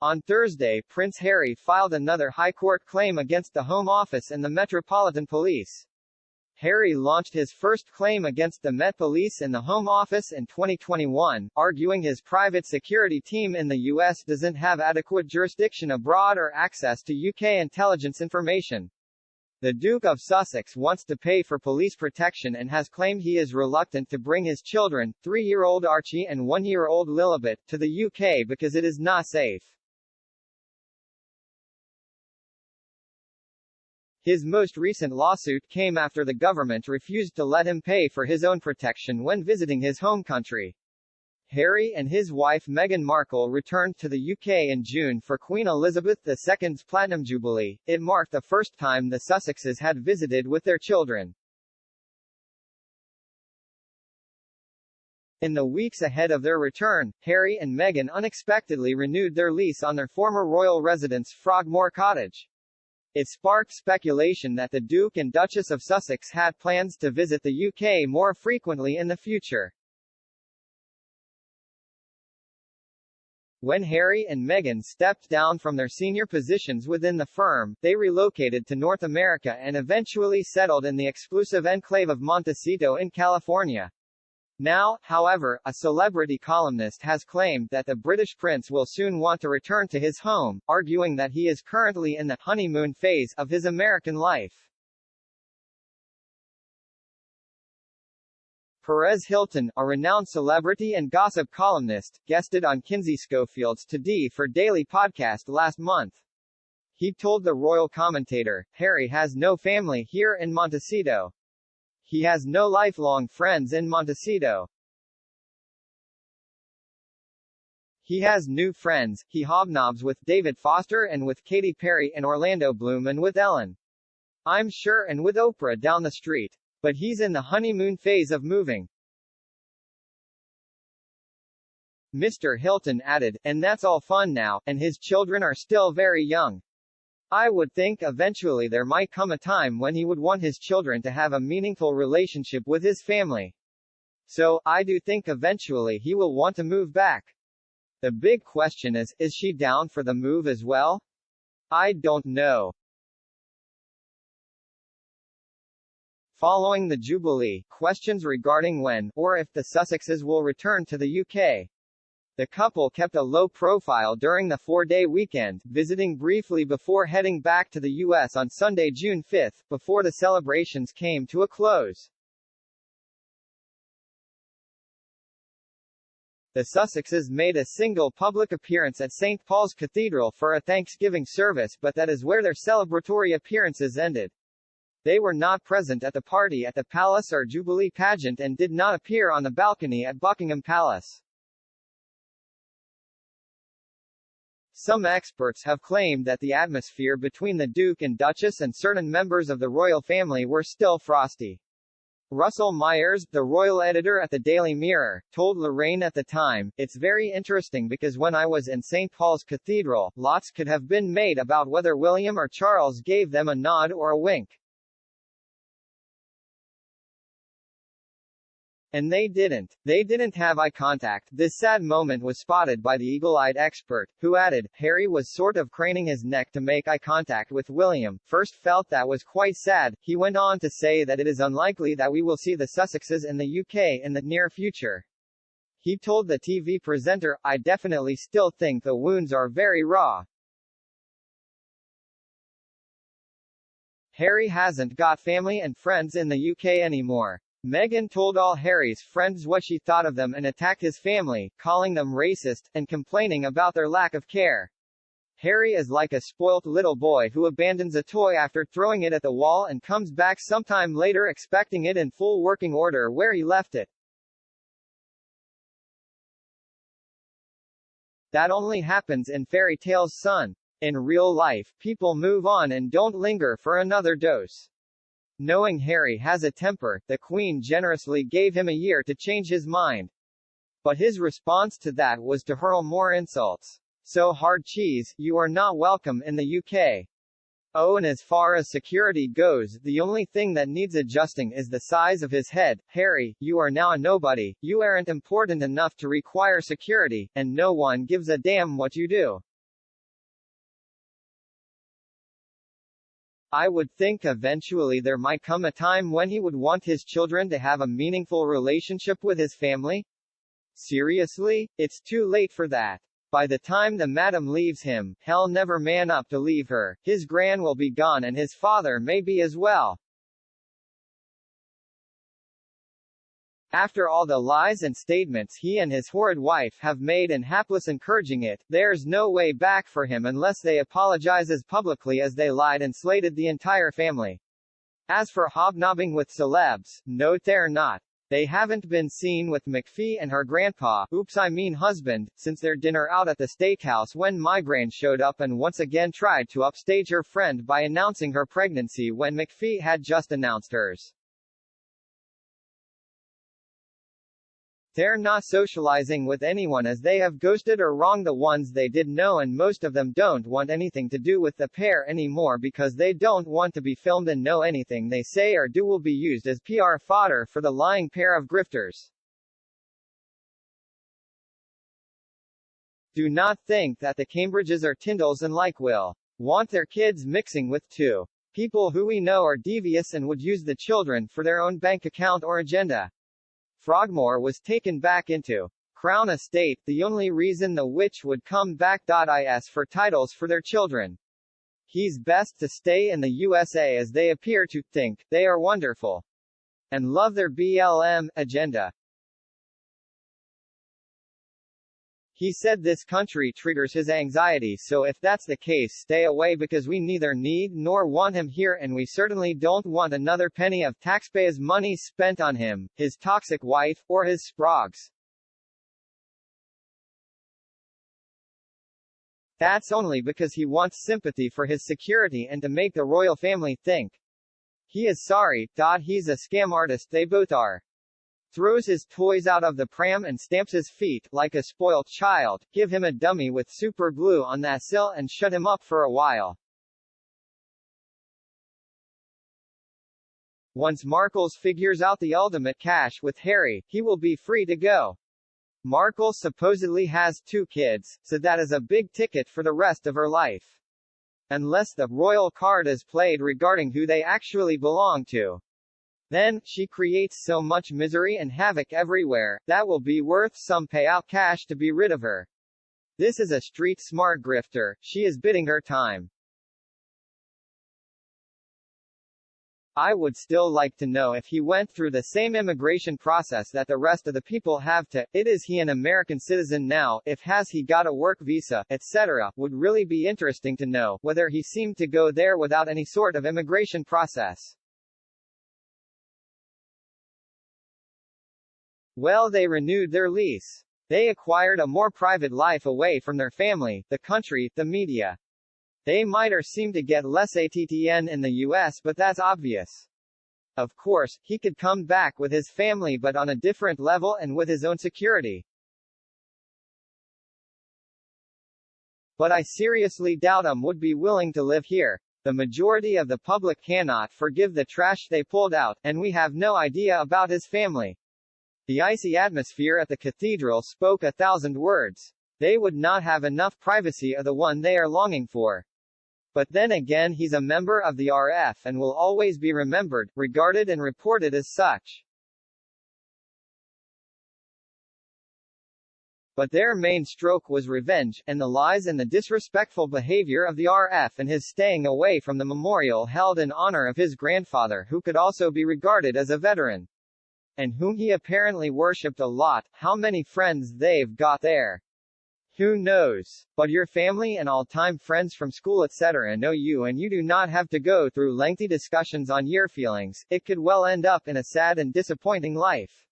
On Thursday, Prince Harry filed another High Court claim against the Home Office and the Metropolitan Police. Harry launched his first claim against the Met Police and the Home Office in 2021, arguing his private security team in the U.S. doesn't have adequate jurisdiction abroad or access to UK intelligence information. The Duke of Sussex wants to pay for police protection and has claimed he is reluctant to bring his children, 3-year-old Archie and 1-year-old Lilibet, to the UK because it is not safe. His most recent lawsuit came after the government refused to let him pay for his own protection when visiting his home country. Harry and his wife Meghan Markle returned to the UK in June for Queen Elizabeth II's Platinum Jubilee. It marked the first time the Sussexes had visited with their children. In the weeks ahead of their return, Harry and Meghan unexpectedly renewed their lease on their former royal residence Frogmore Cottage. It sparked speculation that the Duke and Duchess of Sussex had plans to visit the UK more frequently in the future. When Harry and Meghan stepped down from their senior positions within the firm, they relocated to North America and eventually settled in the exclusive enclave of Montecito in California. Now, however, a celebrity columnist has claimed that the British prince will soon want to return to his home, arguing that he is currently in the honeymoon phase of his American life. Perez Hilton, a renowned celebrity and gossip columnist, guested on Kinsey Schofield's Today for Daily podcast last month. He told the royal commentator, "Harry has no family here in Montecito. He has no lifelong friends in Montecito. He has new friends, he hobnobs with David Foster and with Katy Perry and Orlando Bloom and with Ellen. I'm sure and with Oprah down the street. But he's in the honeymoon phase of moving." Mr. Hilton added, "And that's all fun now, and his children are still very young. I would think eventually there might come a time when he would want his children to have a meaningful relationship with his family. So, I do think eventually he will want to move back. The big question is she down for the move as well? I don't know." Following the Jubilee, questions regarding when, or if the Sussexes will return to the UK. The couple kept a low profile during the 4-day weekend, visiting briefly before heading back to the US on Sunday, June 5, before the celebrations came to a close. The Sussexes made a single public appearance at St. Paul's Cathedral for a Thanksgiving service, but that is where their celebratory appearances ended. They were not present at the party at the palace or Jubilee pageant and did not appear on the balcony at Buckingham Palace. Some experts have claimed that the atmosphere between the Duke and Duchess and certain members of the royal family were still frosty. Russell Myers, the royal editor at the Daily Mirror, told Lorraine at the time, "It's very interesting because when I was in St. Paul's Cathedral, lots could have been made about whether William or Charles gave them a nod or a wink. And they didn't. They didn't have eye contact." This sad moment was spotted by the eagle-eyed expert, who added, "Harry was sort of craning his neck to make eye contact with William. First felt that was quite sad." He went on to say that it is unlikely that we will see the Sussexes in the UK in the near future. He told the TV presenter, "I definitely still think the wounds are very raw. Harry hasn't got family and friends in the UK anymore." Meghan told all Harry's friends what she thought of them and attacked his family, calling them racist, and complaining about their lack of care. "Harry is like a spoilt little boy who abandons a toy after throwing it at the wall and comes back sometime later expecting it in full working order where he left it. That only happens in fairy tales, son. In real life, people move on and don't linger for another dose." Knowing Harry has a temper, the Queen generously gave him a year to change his mind. But his response to that was to hurl more insults. "So hard cheese, you are not welcome in the UK. Oh, and as far as security goes, the only thing that needs adjusting is the size of his head. Harry, you are now a nobody, you aren't important enough to require security, and no one gives a damn what you do." I would think eventually there might come a time when he would want his children to have a meaningful relationship with his family. Seriously? It's too late for that. By the time the madam leaves him, he'll never man up to leave her, his gran will be gone and his father may be as well. After all the lies and statements he and his horrid wife have made and hapless encouraging it, there's no way back for him unless they apologize as publicly as they lied and slated the entire family. As for hobnobbing with celebs, no they're not. They haven't been seen with McPhee and her grandpa, husband, since their dinner out at the steakhouse when Migraine showed up and once again tried to upstage her friend by announcing her pregnancy when McPhee had just announced hers. They're not socializing with anyone as they have ghosted or wronged the ones they did know, and most of them don't want anything to do with the pair anymore because they don't want to be filmed and know anything they say or do will be used as PR fodder for the lying pair of grifters. Do not think that the Cambridges or Tyndalls and like will want their kids mixing with two people who we know are devious and would use the children for their own bank account or agenda. Frogmore was taken back into Crown Estate, the only reason the witch would come back. Is for titles for their children. He's best to stay in the USA as they appear to think they are wonderful and love their BLM agenda. He said this country triggers his anxiety, so if that's the case, stay away because we neither need nor want him here, and we certainly don't want another penny of taxpayers' money spent on him, his toxic wife, or his sprogs. That's only because he wants sympathy for his security and to make the royal family think he is sorry. He's a scam artist, they both are. Throws his toys out of the pram and stamps his feet, like a spoilt child. Give him a dummy with super glue on that sill and shut him up for a while. Once Markles figures out the ultimate cash with Harry, he will be free to go. Markle supposedly has 2 kids, so that is a big ticket for the rest of her life. Unless the royal card is played regarding who they actually belong to. Then, she creates so much misery and havoc everywhere, that will be worth some payout cash to be rid of her. This is a street-smart grifter, she is bidding her time. I would still like to know if he went through the same immigration process that the rest of the people have to, is he an American citizen now, if has he got a work visa, etc. Would really be interesting to know, whether he seemed to go there without any sort of immigration process. Well, they renewed their lease. They acquired a more private life away from their family, the country, the media. They might or seem to get less ATTN in the US, but that's obvious. Of course, he could come back with his family but on a different level and with his own security. But I seriously doubt would be willing to live here. The majority of the public cannot forgive the trash they pulled out, and we have no idea about his family. The icy atmosphere at the cathedral spoke 1,000 words. They would not have enough privacy of the one they are longing for. But then again, he's a member of the RF and will always be remembered, regarded and reported as such. But their main stroke was revenge, and the lies and the disrespectful behavior of the RF and his staying away from the memorial held in honor of his grandfather, who could also be regarded as a veteran. And whom he apparently worshipped a lot. How many friends they've got there, who knows? But your family and all-time friends from school etc. know you, and you do not have to go through lengthy discussions on your feelings. It could well end up in a sad and disappointing life.